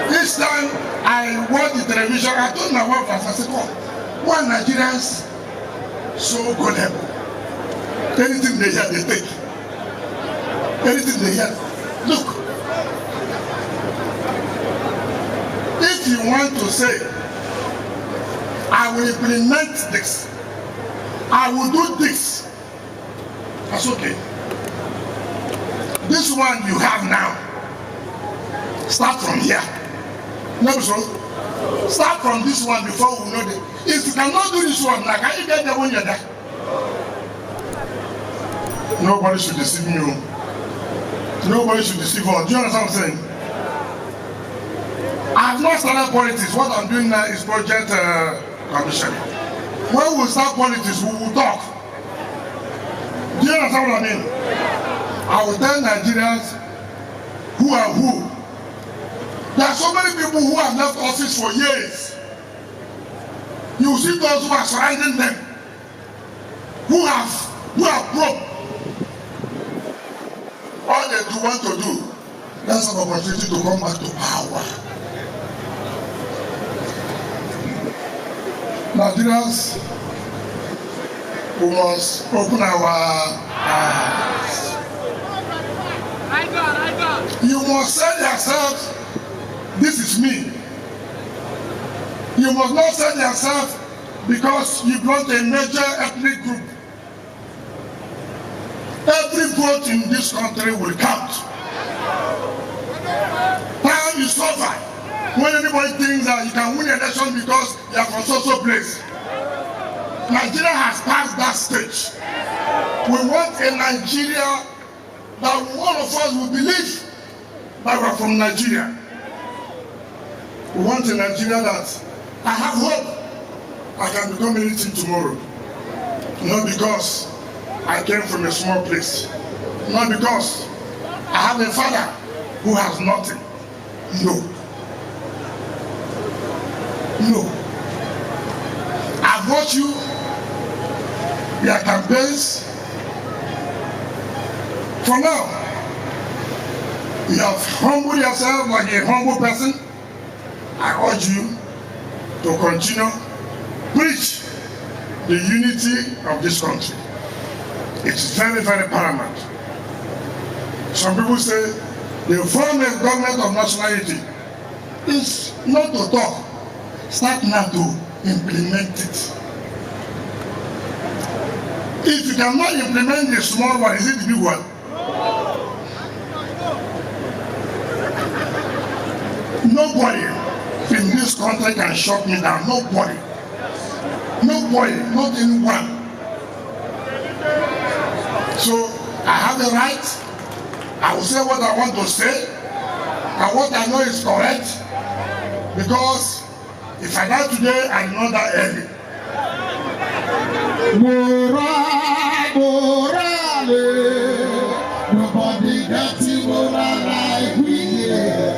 This time I watched the television, I told my wife, I said, why Nigerians so gullible? Anything they hear, they take. Anything they hear. Look, if you want to say, I will implement this, I will do this, that's okay. This one you have now, start from here. Never so. Start from this one before we know it. If you cannot do this one, like how you get there when you're there? Nobody should deceive you. Nobody should deceive us. Do you understand what I'm saying? I have not started politics. What I'm doing now is project commission. When we start politics, we will talk. Do you understand what I mean? I will tell Nigerians who are who. There are so many people who have left office for years. You see those who are surrounding them, who have broke. All they do want to do, that's an opportunity to come back to power. Nigerians, we must open our eyes. You must say yourself, this is me. You must not say yourself because you belong to a major ethnic group. Every vote in this country will count. Time is over. When anybody thinks that you can win an election because you are from so place. Nigeria has passed that stage. We want a Nigeria that one of us will believe that we are from Nigeria. We want a Nigeria that I have hope I can become anything tomorrow. Not because I came from a small place. Not because I have a father who has nothing. No. No. I've watched you, your campaigns. For now, you have humbled yourself like a humble person. I urge you to continue preach the unity of this country. It's very, very paramount. Some people say the form of government of nationality is not to talk. Start now to implement it. If you cannot implement the small one, is it the big one? Nobody in this country can shut me down. Nobody. Nobody, not anyone. So I have the right. I will say what I want to say and what I know is correct. Because if I die today, I know that early. Nobody gets it moral like we did.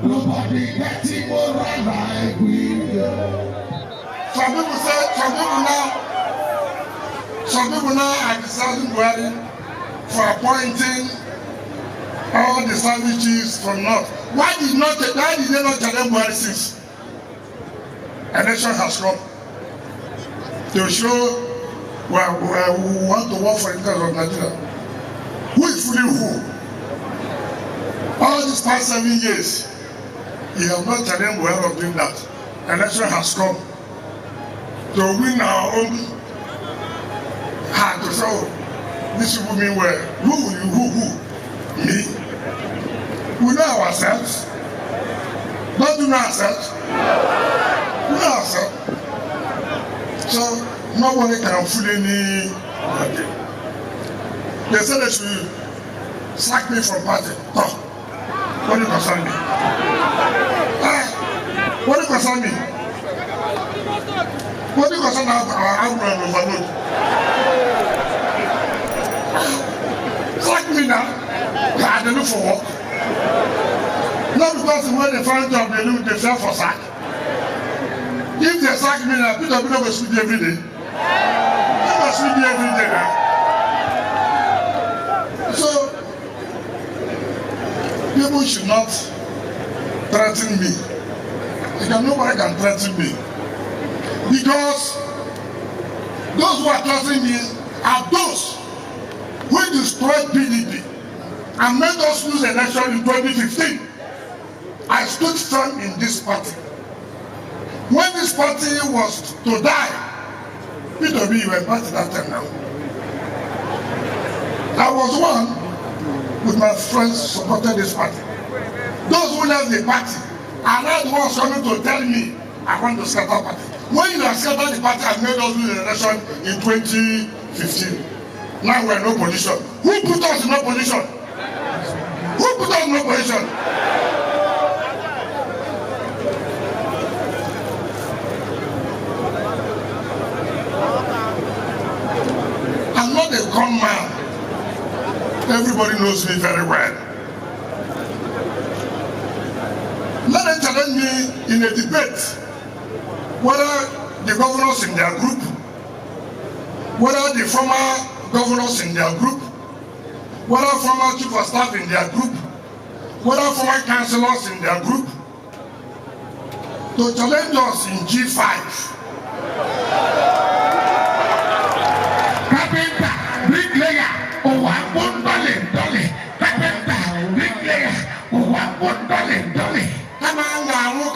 Nobody gets it moral like we did. Some people now are criticizing Buhari for appointing all the savages from North. Why did they not challenge Buhari since election has come? To show where we want to work for the interest of Nigeria. Who is fooling who? All these past 7 years, you have not challenged Buhari of doing that. Election has come to win our own heart to say, oh, this people mean well. Who? Me? We know ourselves. Don't we know ourselves? We know ourselves. So nobody can fool anybody. They say they should sack me from party. No. What do you concern me? What do you concern me? What do you concern our overload? Sack me now. I don't look for work. Not because when they find job, they look they sell for sack. If they sack me now, people will speak every day. must be every day now. So, people should not threaten me. Nobody can threaten me. Because those who are threatening me are those who destroyed PDP and made us lose election in 2015. I stood firm in this party. When this party was to die, PW, you were party that time now. I was one with my friends supported this party. Those who left the party are not the ones coming to tell me I want to scatter party. When you have scattered the party and made us lose the election in 2015, now we are in no position. Who put us in no position? Who put us in no position? I'm not a con man. Everybody knows me very well. Let them challenge me in a debate whether the governors in their group, whether the former governors in their group, whether former chief of staff in their group, whether former councillors in their group, to challenge us in G5. Carpenter, bricklayer, $1 Carpenter, bricklayer, $1 Come on, come on,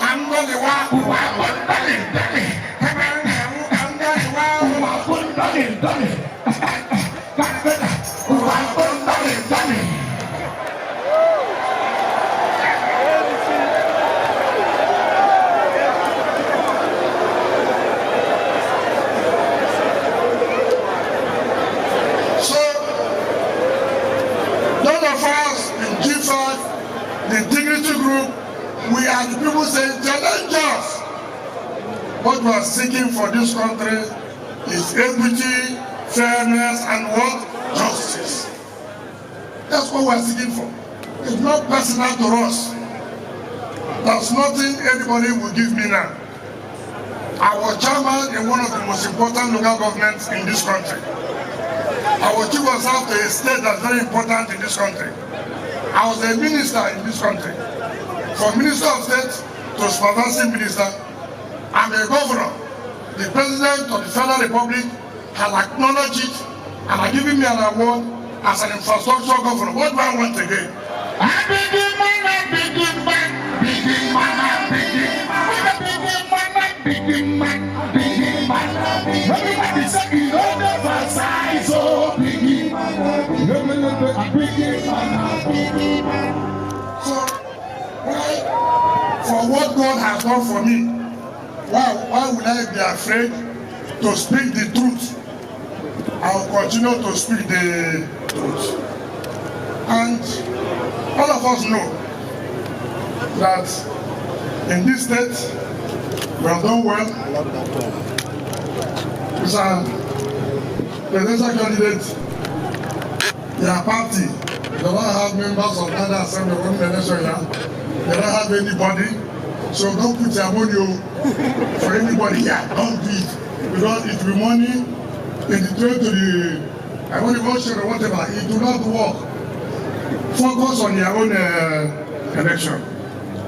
So, those of us in G5, the Dignity Group, we are the people saying, challenge us. What we are seeking for this country is equity, fairness, and what? Justice. That's what we are seeking for. It's not personal to us. There's nothing anybody will give me now. I was chairman in one of the most important local governments in this country. I was chief of staff to a state that's very important in this country. I was a minister in this country. From Minister of State to Supervising Minister, I'm a governor. The President of the Federal Republic has acknowledged it and has given me an award as an infrastructure governor. What do I want again? Everybody say you don't never size so biggie man. So, why, for what God has done for me, why would I be afraid to speak the truth? I will continue to speak the truth. And all of us know that in this state, we have done well. Mr. Presidential candidate, their party, they don't have members of the Assembly running the election here. They don't have anybody. So don't put your money for anybody here. Don't do it. Because it will be money in the trade to the, I want to go share or whatever. It will not work. Focus on your own election.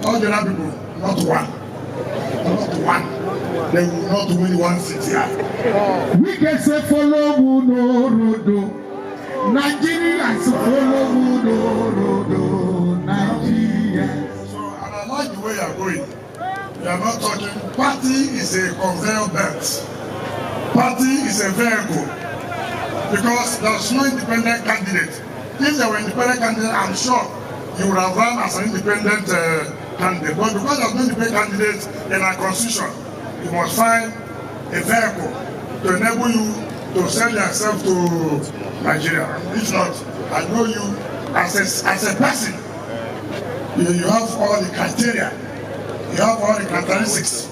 All the other people, not one. Not one. They will not win one seat here. We can say follow no road. Nigerians follow no road. Nigerians. So, and I like the way you are going. You are not talking. Party is a conveyor belt. Party is a vehicle. Because there's no independent candidate. If there were independent candidate, I'm sure you would have run as an independent candidate. But because there's no independent candidate in our constitution, you must find a vehicle to enable you to sell yourself to Nigeria. If not, I know you as a person. You have all the criteria. You have all the characteristics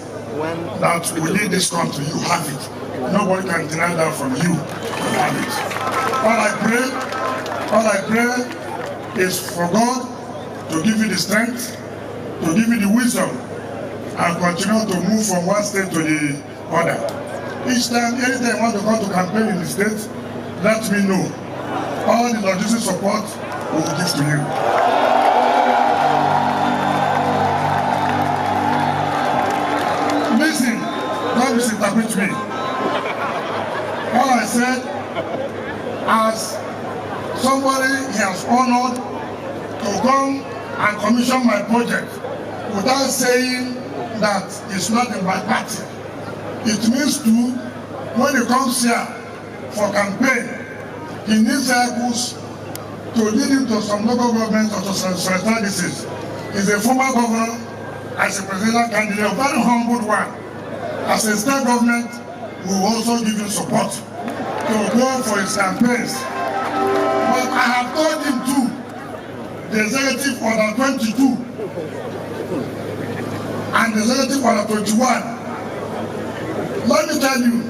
that will lead this country. You have it. Nobody can deny that from you. You have it. All I pray is for God to give you the strength, to give you the wisdom, and continue to move from one state to the other. Each time, anytime you want to come to campaign in the state, let me know. All the logistic support we will give to you. Listen, don't misinterpret me. All I said, as somebody he has honored to come and commission my project without saying that it's not in my party. It means too, when he comes here for campaign, he needs vehicles to lead him to some local government or to some services. He's a former governor, as a presidential candidate, a very humble one. As a state government, we will also give him support to go for his campaigns. But I have told him too, the executive order 22 and the executive order 21. Let me tell you,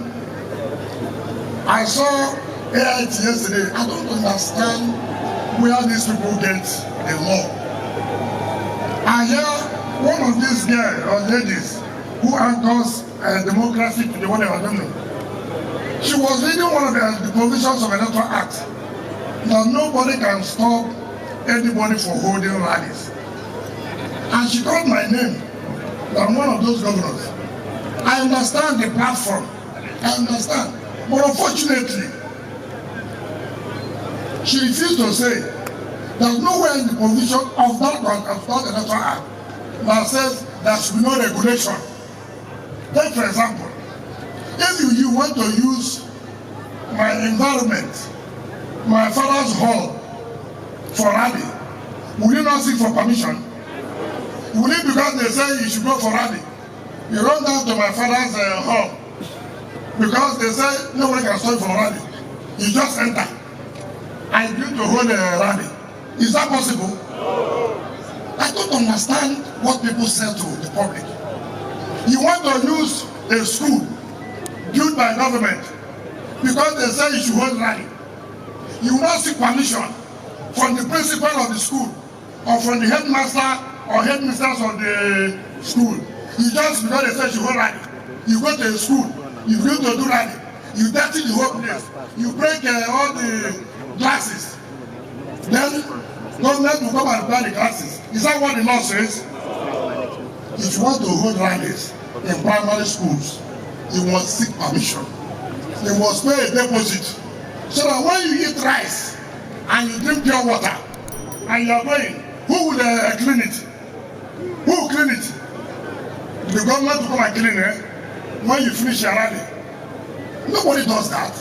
I saw AIT yesterday. I don't understand where these people get the law. I hear one of these girls or ladies who anchors democracy to the whatever, I don't know. She was reading one of the provisions of the Electoral Act that nobody can stop anybody for holding rallies. And she called my name. I'm one of those governors. I understand the platform. I understand. But unfortunately, she refused to say there's nowhere in the provision of that Electoral Act that says there should be no regulation. Take for example, if you want to use my environment, my father's hall for rally, will you not seek for permission? Will it because they say you should go for rally? You run down to my father's hall because they say nobody can stop for rally. You just enter. I agree to hold a rally. Is that possible? No. I don't understand what people say to the public. You want to use a school built by government because they say you should hold rally. You will not seek permission from the principal of the school or from the headmaster or headmistress of the school. You just, because they say you hold rally, you go to a school, you go to do rally, you dirty the whole place, you break all the glasses. Then government will come and buy the glasses. Is that what the law says? If you want to hold rallies in primary schools, you must seek permission. You must pay a deposit. So that when you eat rice and you drink pure water and you are going, who will clean it? Who will clean it? The government will come and clean it when you finish your rally. Nobody does that.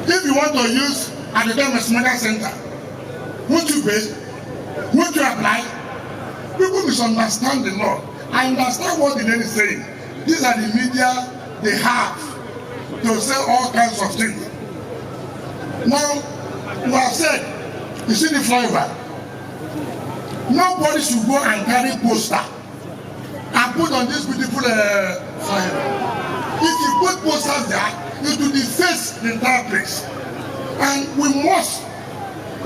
If you want to use academic medical center, won't you pay? Won't you apply? People misunderstand the law. I understand what the lady is saying. These are the media they have to say all kinds of things. Now, you have said, you see the flyover. Nobody should go and carry poster and put on this beautiful flyover. If you put posters there, it will deface the entire place. And we must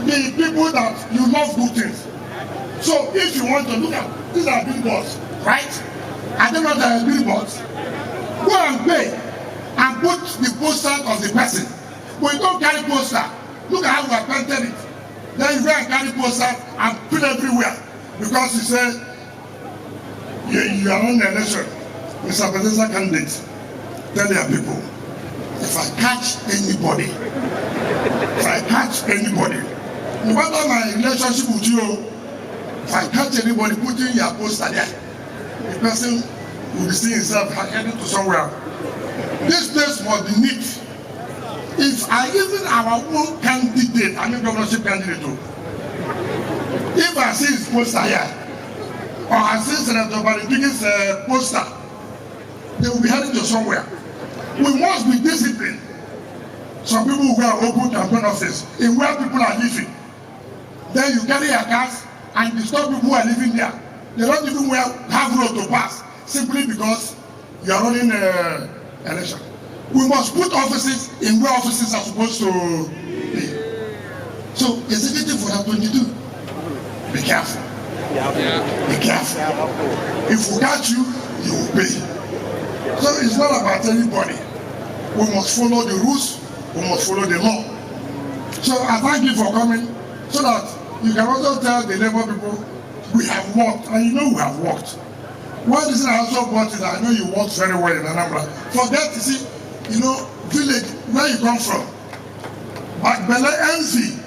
be people that you love good things. So if you want to look at, these are billboards, right? I don't know that are billboards. Go and pay and put the poster of the person. But you don't carry poster. Look at how we have painted it. Then you go and carry poster and put everywhere. Because you say, you are on the election. Mr. Presidential candidate, tell your people, if I catch anybody, no matter my relationship with you, if I catch anybody putting your poster there, the person will be seeing himself heading to somewhere. This place must be neat. If I even our own candidate, I mean governorship candidate too, if I see his poster here, or I see Senator Baridigi's poster, they will be heading to somewhere. We must be disciplined. Some people who are open campaign office in where people are living. Then you carry your cars and disturb people who are living there. They don't even have road to pass simply because you are running an election. We must put offices in where offices are supposed to be. So, executive for that 22. Be careful. Be careful. If we catch you, you will pay. So it's not about anybody. We must follow the rules, we must follow the law. So I thank you for coming, so that you can also tell the Labour people, we have worked, and you know we have worked. One reason I also brought it, I know you worked very well in Anambra. Forget, you see, village, where you come from, Backbele envy.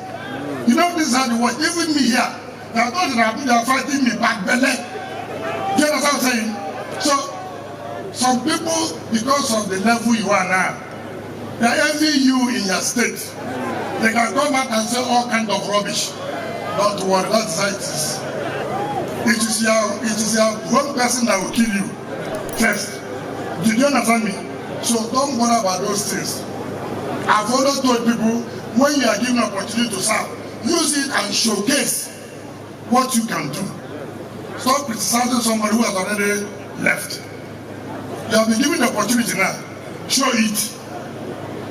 You know, this is how the word, even me here, they are those that are fighting me, Backbele. Do you understand what I'm saying? So, some people, because of the level you are now, they envy you in your state. They can come back and say all kinds of rubbish. Don't worry, that's how it is. It is your one person that will kill you first. Did you understand me? So don't worry about those things. I've always told people, when you are given an opportunity to serve, use it and showcase what you can do. Stop criticizing somebody who has already left. You have been given the opportunity now. Show it.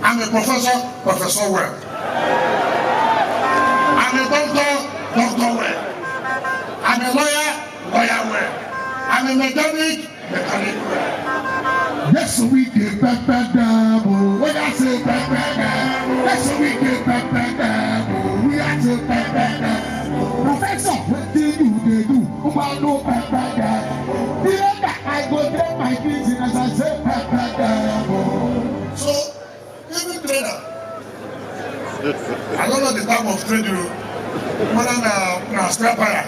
I'm a professor well. I'm a doctor well. I'm a lawyer well. I'm a mechanic well. Yes, we get back down. When I say back down, yes, we get back down. We are to back down. Professor, what do they do? About no back down. The other, I go take my business as I say back down. So, even trader, I don't know the type of trade you, whether na spare tire,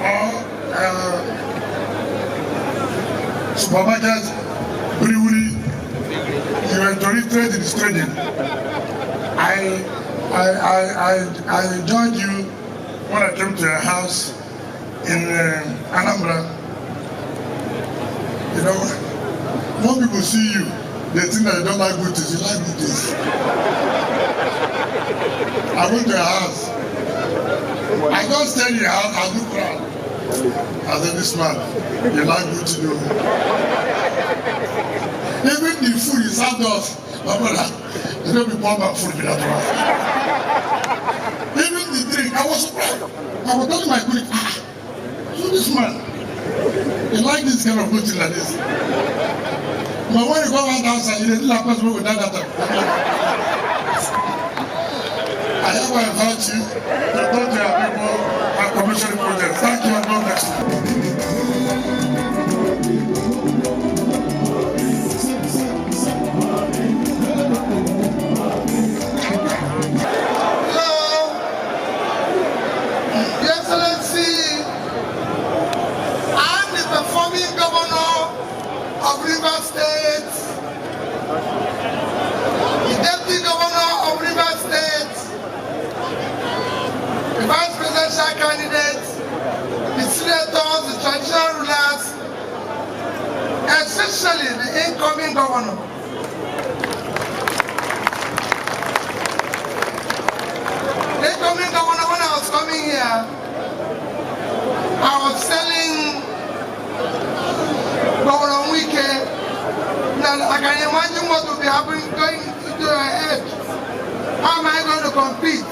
or supermarket, brewery, you enjoy trading is trading. I enjoyed you when I came to your house in Anambra. You know, when people see you, they think that you don't like good things. You like good things. I went to your house. I just stayed in your house. I look around. I said, this man, you like good to do. Even the food you served us, my brother, you don't be poor man food without one. Even the drink, I was surprised. I was telling my colleague, so this man, you like this kind of good thing like this. But when you go around outside, you didn't like person with that. I have invite you to talk to your people and commission projects. Thank you and God bless you. Hello, Your Excellency, I'm the performing governor of Rivers State, the deputy governor of Rivers State, the vice presidential candidate, the senators, the traditional rulers, especially the incoming governor. The incoming governor, when I was coming here, I was telling Governor Wike that I can imagine what will be happening going into your head. How am I going to compete?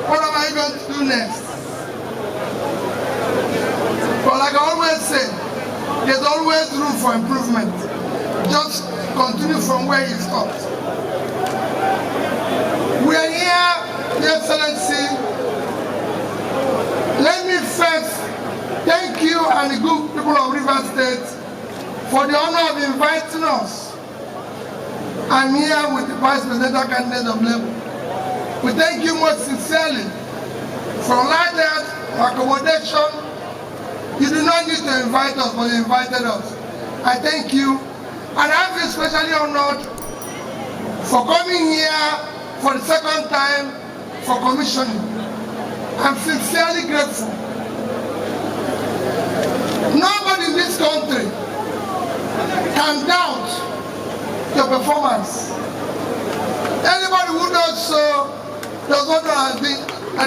What am I going to do next? But like I always say, there's always room for improvement. Just continue from where you stopped. We are here, Your Excellency. Let me first thank you and the good people of Rivers State for the honor of inviting us. I'm here with the vice presidential candidate of Labour. We thank you most sincerely for allowing accommodation. You do not need to invite us, but you invited us. I thank you, and I feel especially honored for coming here for the second time for commissioning. I'm sincerely grateful. Nobody in this country can doubt your performance. Anybody who does so does not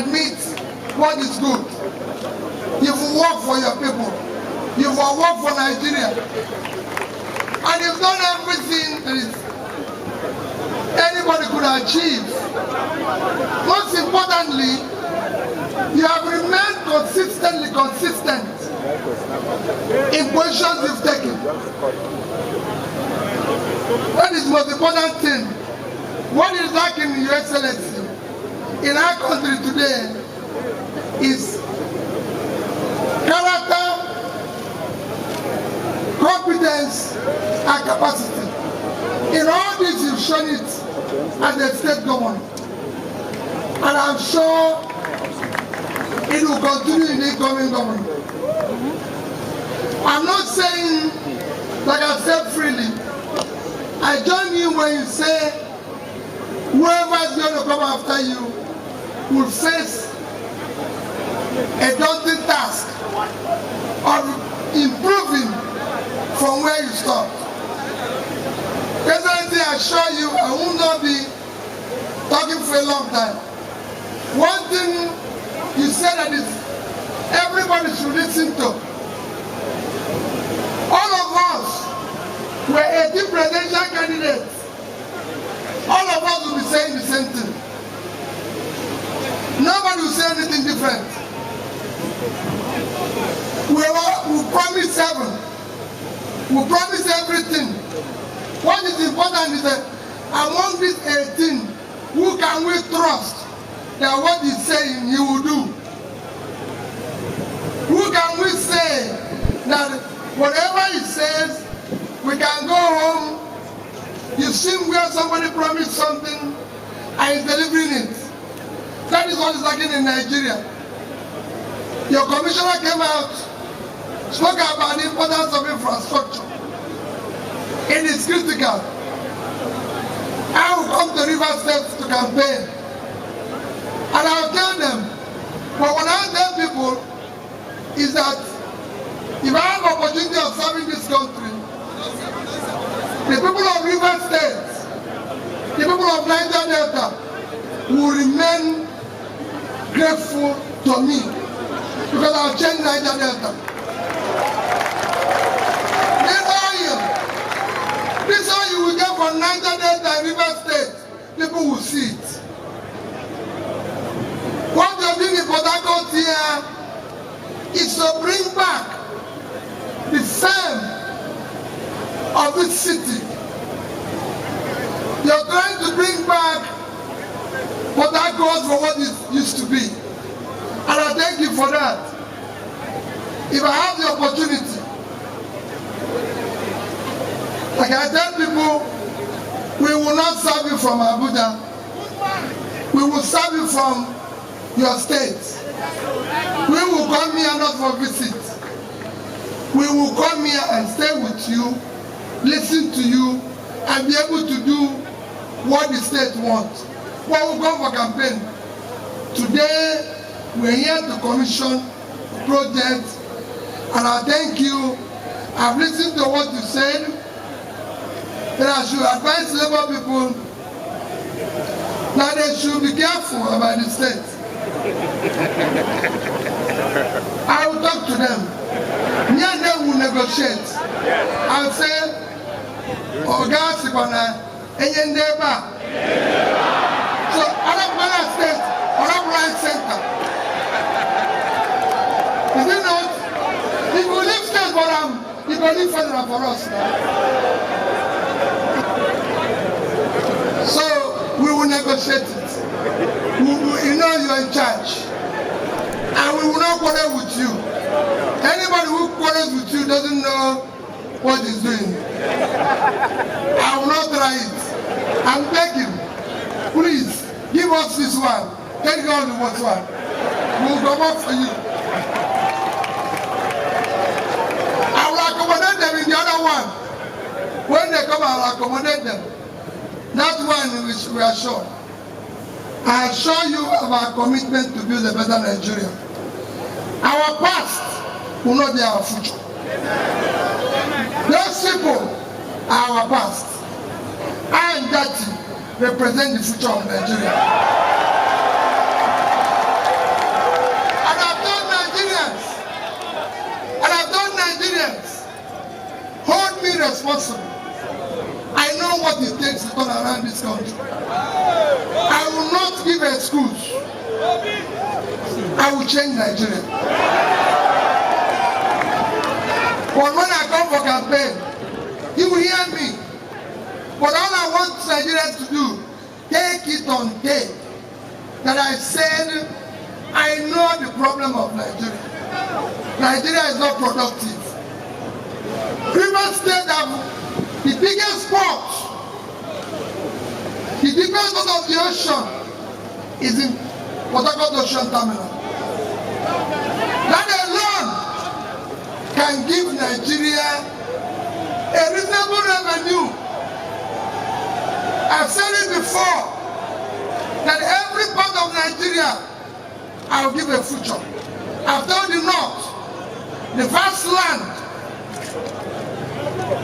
admit what is good. You've worked for your people. You've worked for Nigeria. And you've done everything that anybody could achieve. Most importantly, you have remained consistently consistent in positions you've taken. That is the most important thing. What is lacking in Your Excellency in our country today is character, competence, and capacity. In all this, you've shown it as a state government. And I'm sure it will continue in the incoming government. I'm not saying, like I said freely, I join you when you say whoever is going to come after you will face a daunting task of improving from where you stop. Presently, I assure you, I will not be talking for a long time. One thing you said that is everybody should listen to. All of us were 18 presidential candidates. All of us will be saying the same thing. Nobody will say anything different. We promise heaven. We promise everything. What is important is that among these 18, who can we trust that what he's saying he will do? Who can we say that whatever he says, we can go home? You've seen where somebody promised something and is delivering it. That is what is lacking in Nigeria. Your commissioner came out, spoke about the importance of infrastructure. It is critical. I will come to River State to campaign. And I'll tell them, but what I tell people is that if I have opportunity of serving this country, the people of River State, the people of Niger Delta will remain grateful to me because I'll change Niger Delta. This oil you will get from Niger Delta and River State, people will see it. What you're doing in Port Harcourt here is to bring back the fame of this city. You're trying to bring back Port Harcourt for what it used to be. And I thank you for that. If I have the opportunity, like I tell people, we will not serve you from Abuja. We will serve you from your state. We will come here not for visit. We will come here and stay with you, listen to you, and be able to do what the state wants. But we'll go for campaign. Today, we're here to commission projects, and I thank you. I've listened to what you said. That I should advise Labour people that they should be careful about the state. I will talk to them. Me and them will negotiate. I'll say, Oga Sikwana, Enyendeba. So, Arabana State, Arabana Center. Is it not? If we leave state for them, if we leave for us. So we will negotiate it. You know you're in charge. And we will not quarrel with you. Anybody who quarrels with you doesn't know what he's doing. I will not try it. I'm begging. Please, give us this one. Take all the first one. We'll come up for you. I will accommodate them in the other one. When they come, I will accommodate them. That one we are sure. I assure you of our commitment to build a better Nigeria. Our past will not be our future. Those people are our past. I and Dati represent the future of Nigeria. And I've told Nigerians, hold me responsible. I know what it takes to turn around this country. I will not give an excuse. I will change Nigeria. But when I come for campaign, you will hear me. But all I want Nigerians to do, take it on tape, that I said, I know the problem of Nigeria. Nigeria is not productive. Rivers State have the biggest port, the deepest part of the ocean is in Harcourt Ocean Terminal. That alone can give Nigeria a reasonable revenue. I've said it before, that every part of Nigeria, I'll give a future. I've told the North, the vast land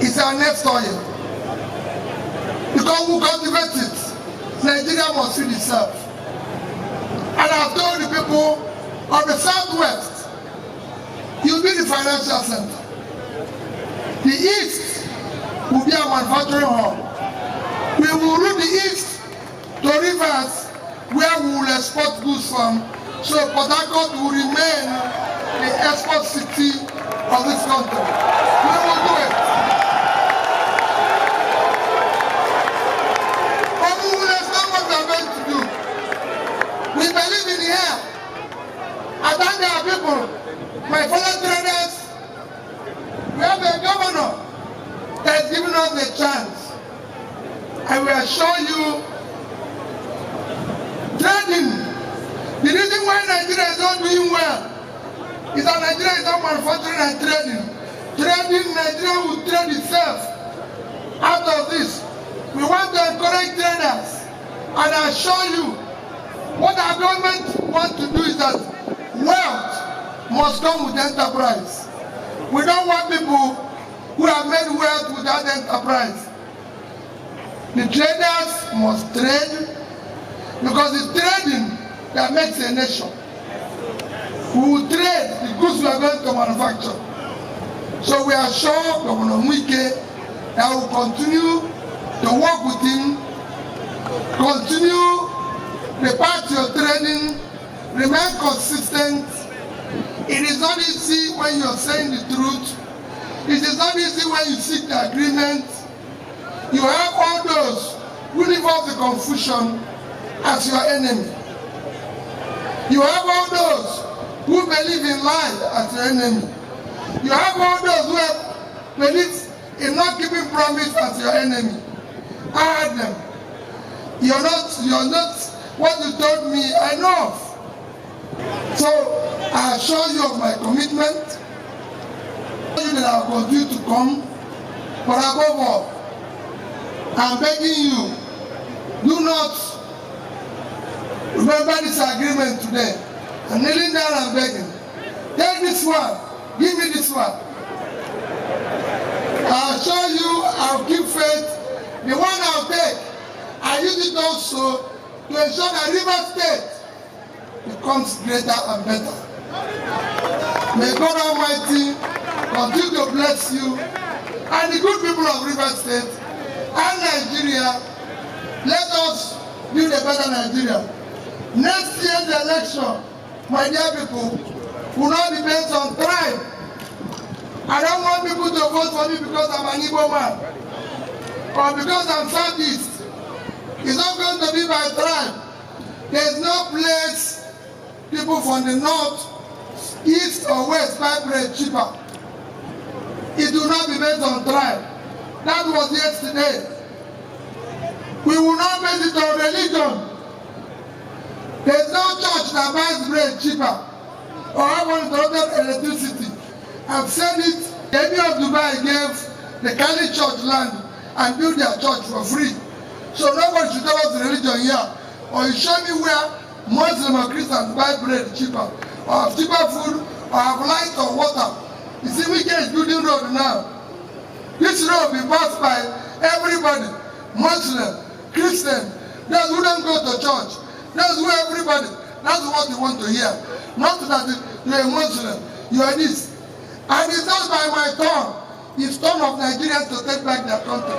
is our next oil. Because we cultivate it, Nigeria must feed itself. And I've told the people of the Southwest, you'll be the financial center. The East will be our manufacturing hub. We will route the East to rivers where we will export goods from, so Port Harcourt will remain the export city of this country. We will do it. But we will understand what we are going to do. We believe in here. I thank our people, my fellow traders. We have a governor that has given us a chance. I will assure you, trading, the reason why Nigeria is not doing well is that Nigeria is not manufacturing and trading. Nigeria will trade itself out of this. We want to encourage traders, and I assure you, what our government wants to do is that wealth must come with enterprise. We don't want people who have made wealth without enterprise. The traders must trade, because it's trading that makes a nation. We will trade the goods we are going to manufacture. So we are sure Governor Wike that will continue to work with him, continue the path you're trading, remain consistent. It is not easy when you're saying the truth. It is not easy when you seek the agreement. You have all those who live off the confusion as your enemy. You have all those who believe in lies as your enemy. You have all those who believe in not keeping promise as your enemy. I heard them. You're not what you told me, I know. So I assure you of my commitment. You that I will continue to come, but above all, I'm begging you, do not remember this agreement today. I'm kneeling down and begging. Take this one, give me this one. I assure you, I'll keep faith. The one I'll take, I use it also to ensure that River State becomes greater and better. May God Almighty continue to bless you and the good people of River State and Nigeria. Let us build a better Nigeria. Next year's election, my dear people, will not depend on tribe. I don't want people to vote for me because I'm an Igbo man or because I'm Southeast. It's not going to be by tribe. There's no place people from the north, east or west buy bread cheaper. It will not be based on tribe. That was yesterday. We will not base it on religion. There's no church that buys bread cheaper or have uninterrupted electricity. I've said it. The Emir of Dubai gave the Kali church land and built their church for free. So nobody should tell us the religion here. Or you show me where Muslims or Christians buy bread cheaper, or have cheaper food, or have light or water. You see, Wike is building road now. This road will be passed by everybody, Muslim, Christian, those who don't go to church, those who everybody. That's what you want to hear. Not that you're a Muslim, you are this. And it's not by my tongue. It's tongue of Nigerians to take back their country.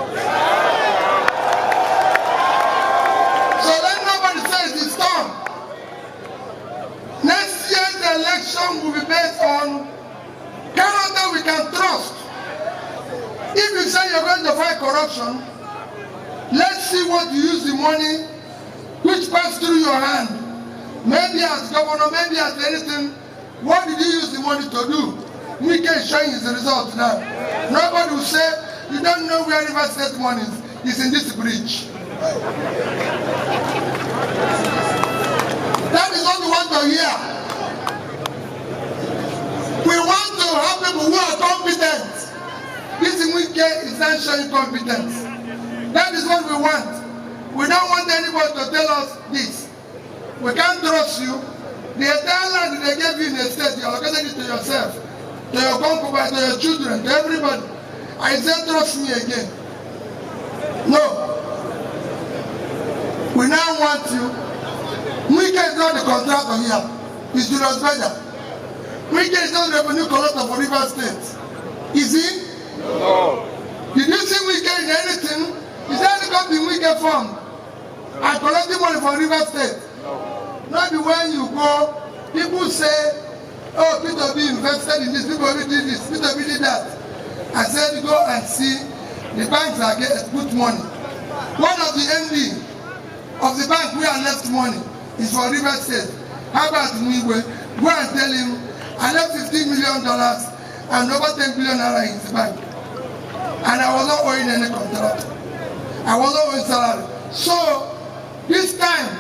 So let nobody say it's tongue. Next year's election will be based on character we can trust. election, let's see what you use the money which passed through your hand. Maybe as governor, maybe as anything. What did you use the money to do? Wike is showing his result now. Nobody will say, you don't know where River State money is. It's in this bridge. That is what we want to hear. We want to have people who are competent. This Wike is not showing competence. That is what we want. We don't want anybody to tell us this. We can't trust you. The entire land they gave you in the state, you allocated it to yourself, to your concubines, to your children, to everybody. I said, trust me again. No. We now want you. Wike is not the contractor here. It's Julius Berger. Wike is not the revenue collector for River State. Is he? No. Did you see Wike in anything? Is there any company Wike fund? I collected money from River State. Not the way you go, people say, oh, Peter B invested in this, people B did this, Peter B did that. I said, go and see, the banks are getting put money. One of the MD of the bank where I left money is for River State. How about me? Go and tell him, I left $15 million and over 10 billion naira in the bank. And I was not owing any contract. I was not owing salary. So, this time,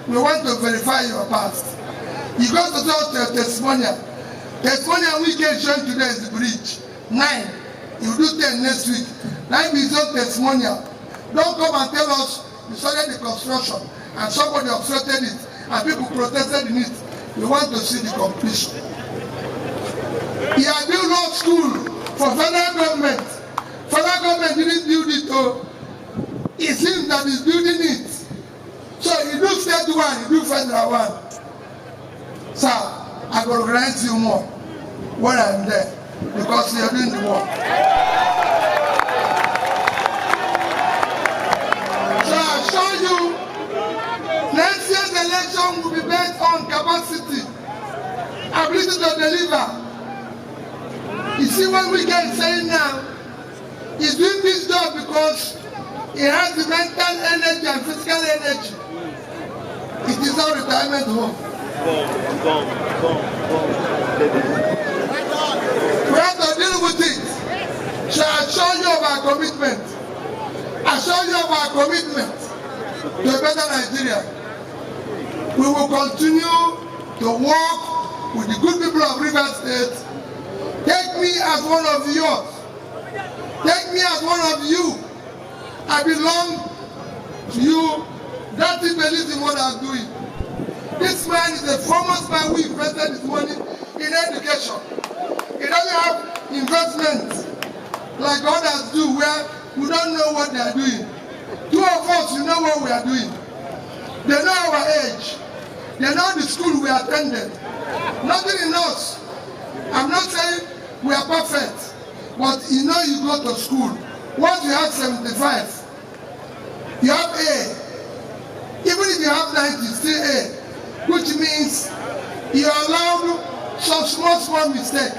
we want to verify your past. You go to the testimonial. Testimonial Wike is showing today is the bridge. 9. You do 10 next week. 9 is not testimonial. Don't come and tell us you started the construction and somebody obstructed it and people protested in it. We want to see the completion. He had built no school for federal government. Federal government didn't build it. It's him that is building it. So you do state one, you do federal one. Sir, I will grant you more when I'm there because you are doing the work. So I show you next year's election will be based on capacity, ability to deliver. You see what Wike is saying now? He's doing this job because he has the mental energy and physical energy. It is our retirement home. We have to deal with it. So I assure you of our commitment. I assure you of our commitment to a better Nigeria. We will continue to work with the good people of River State. Take me as one of yours. Take me as one of you. I belong to you. That he believes in what I'm doing. This man is the foremost man who invested his money in education. He doesn't have investments like others do where we don't know what they are doing. Two of us, you know what we are doing. They know our age. They know the school we attended. Nothing in us. I'm not saying we are perfect, but you know you go to school. Once you have 75, you have A. Even if you have 90, still A, which means you are allowed some small mistake.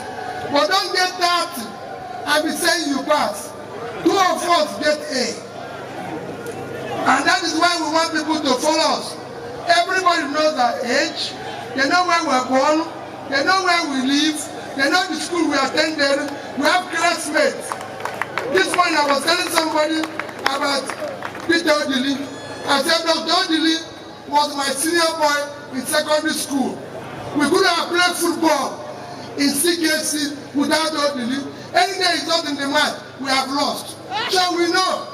But don't get 30 and be saying you pass. Two of us get A. And that is why we want people to follow us. Everybody knows our age. They know where we are born. They know where we live. They know the school we attended. We have classmates. This morning I was telling somebody about Peter Odili. I said Dr. Odili was my senior boy in secondary school. We could have played football in CKC without Odili. Any day he's not in the match, we have lost. So we know.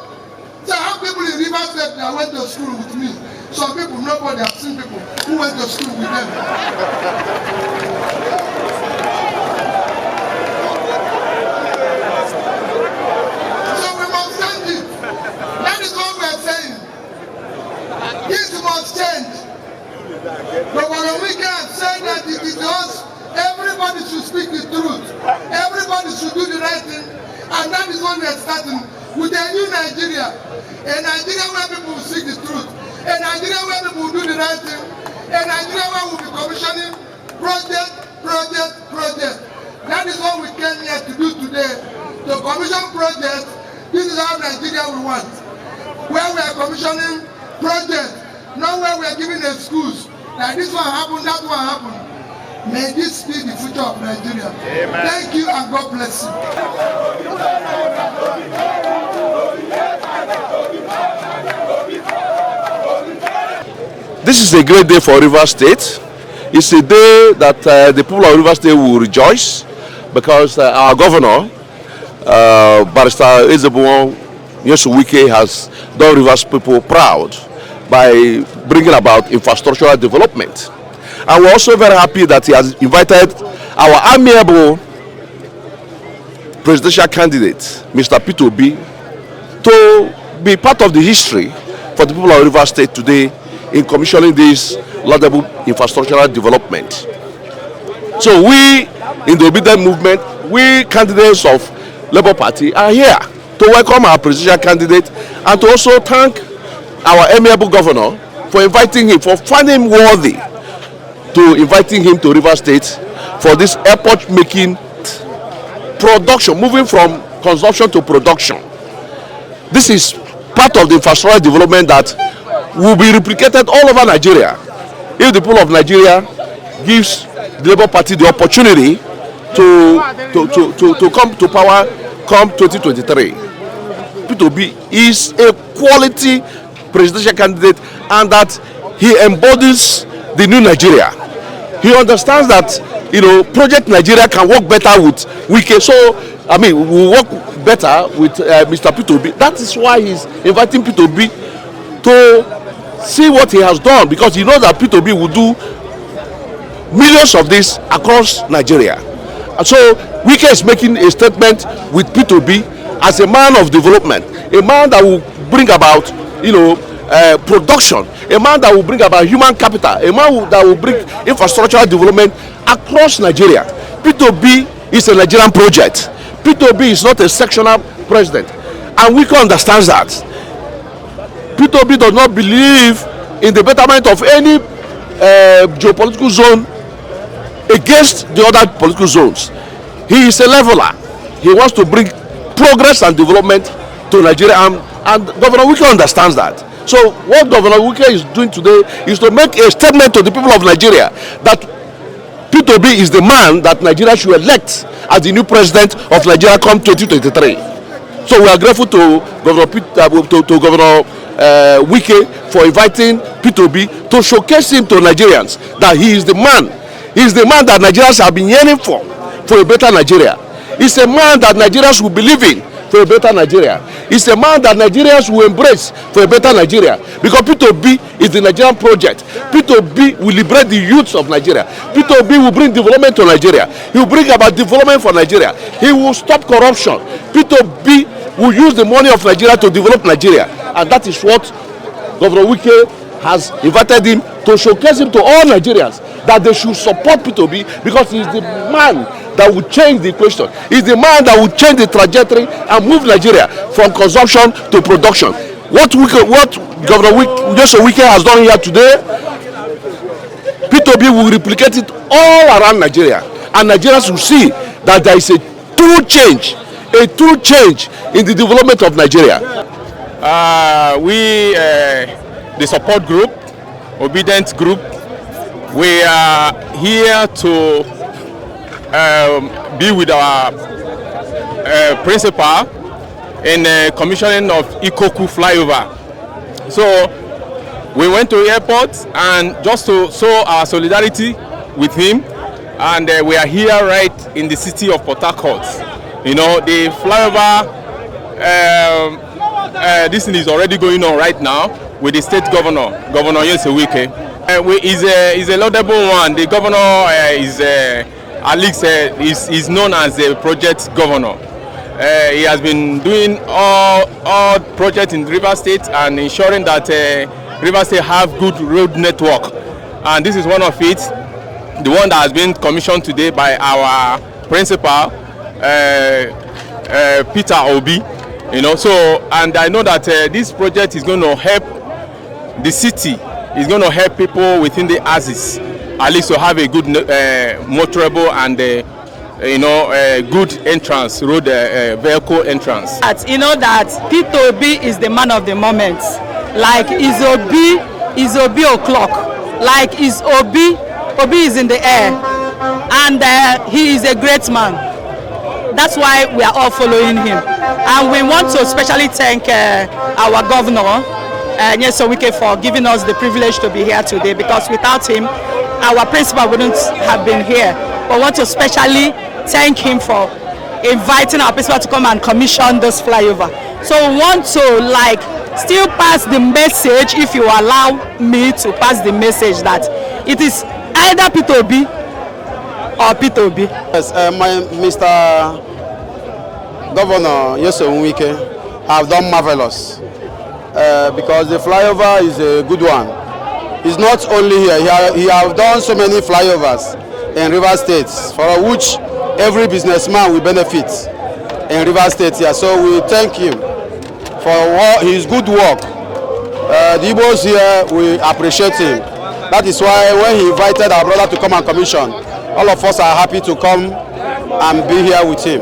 So I have people in River State that went to school with me. Some people, nobody have seen people who went to school with them. So we must change it. That is what we are saying. This must change. But when we can say that it is us, everybody should speak the truth. Everybody should do the right thing. And that is what we are starting with a new Nigeria. A Nigeria where people will speak the truth. A Nigeria where people will do the right thing. A Nigeria where we will be commissioning project. That is what we came here to do today. To commission projects This is how Nigeria we want. Where we are commissioning projects, not where we are giving excuse. Like this one happened, that one happened. May this be the future of Nigeria. Amen. Thank you and God bless you. This is a great day for Rivers State. It's a day that the people of Rivers State will rejoice because our governor, Barrister Ezebon Wike, has done Rivers people proud by bringing about infrastructural development. And we're also very happy that he has invited our amiable presidential candidate, Mr. Peter Obi, to be part of the history for the people of Rivers State today in commissioning this laudable infrastructural development. So we, in the obedient movement, we candidates of Labour Party are here to welcome our presidential candidate and to also thank our amiable governor for inviting him, for finding him worthy to inviting him to Rivers State for this airport-making production, moving from consumption to production. This is part of the infrastructural development that will be replicated all over Nigeria if the people of Nigeria gives the Labour Party the opportunity to come to power come 2023. Peter Obi is a quality presidential candidate and that he embodies the new Nigeria. He understands that, you know, Project Nigeria can work better with Wike. So, I mean, we work better with Mr. Peter Obi. That is why he's inviting Peter Obi to see what he has done, because he knows that Peter Obi will do millions of this across Nigeria. And so, Wike is making a statement with Peter Obi as a man of development, a man that will bring about, you know, production, a man that will bring about human capital, a man that will bring infrastructural development across Nigeria. Peter Obi is a Nigerian project. Peter Obi is not a sectional president, and we can understand that. Peter Obi does not believe in the betterment of any geopolitical zone against the other political zones. He is a leveler. He wants to bring progress and development to Nigeria, and Governor Wike understands that. So what Governor Wike is doing today is to make a statement to the people of Nigeria that Peter Obi is the man that Nigeria should elect as the new president of Nigeria come 2023. So we are grateful to Governor Wike for inviting Peter Obi to showcase him to Nigerians that he is the man. He is the man that Nigerians have been yearning for a better Nigeria. He's a man that Nigerians will believe in for a better Nigeria. It's a man that Nigerians will embrace for a better Nigeria, because Peter Obi is the Nigerian project. Peter Obi will liberate the youths of Nigeria. Peter Obi will bring development to Nigeria. He will bring about development for Nigeria. He will stop corruption. Peter Obi will use the money of Nigeria to develop Nigeria, and that is what Governor Wike has invited him to showcase him to all Nigerians, that they should support Peter Obi, because he is the man that will change the equation. He's the man that will change the trajectory and move Nigeria from consumption to production. What Governor Wike has done here today, Peter Obi will replicate it all around Nigeria, and Nigerians will see that there is a true change in the development of Nigeria. The support group, obedient group, we are here to be with our principal in commissioning of Ikoku Flyover. So we went to the airport and just to show our solidarity with him, and we are here right in the city of Harcourt. You know, the flyover, this thing is already going on right now with the state governor, Governor Wike. Is a laudable one. The governor Alex is known as the project governor. He has been doing all projects in Rivers State and ensuring that Rivers State have good road network. And this is one of it, the one that has been commissioned today by our principal, Peter Obi. You know, so, and I know that this project is going to help the city. It's going to help people within the axis, at least to have a good motorable and good entrance, road vehicle entrance. You know that P2B is the man of the moment. Like is Obi o'clock. Like is Obi is in the air, and he is a great man. That's why we are all following him, and we want to especially thank our governor, Nyesom Wike, for giving us the privilege to be here today, because without him, our principal wouldn't have been here. But we want to especially thank him for inviting our principal to come and commission this flyover. So we want to still pass the message, if you allow me to pass the message, that it is either P2B or P2B. Yes, Mr. Governor Nyesom Wike have done marvelous because the flyover is a good one. It's not only here, he have done so many flyovers in River State, for which every businessman will benefit in River State here. So we thank him for his good work. The Igbos here, we appreciate him. That is why when he invited our brother to come and commission, all of us are happy to come and be here with him.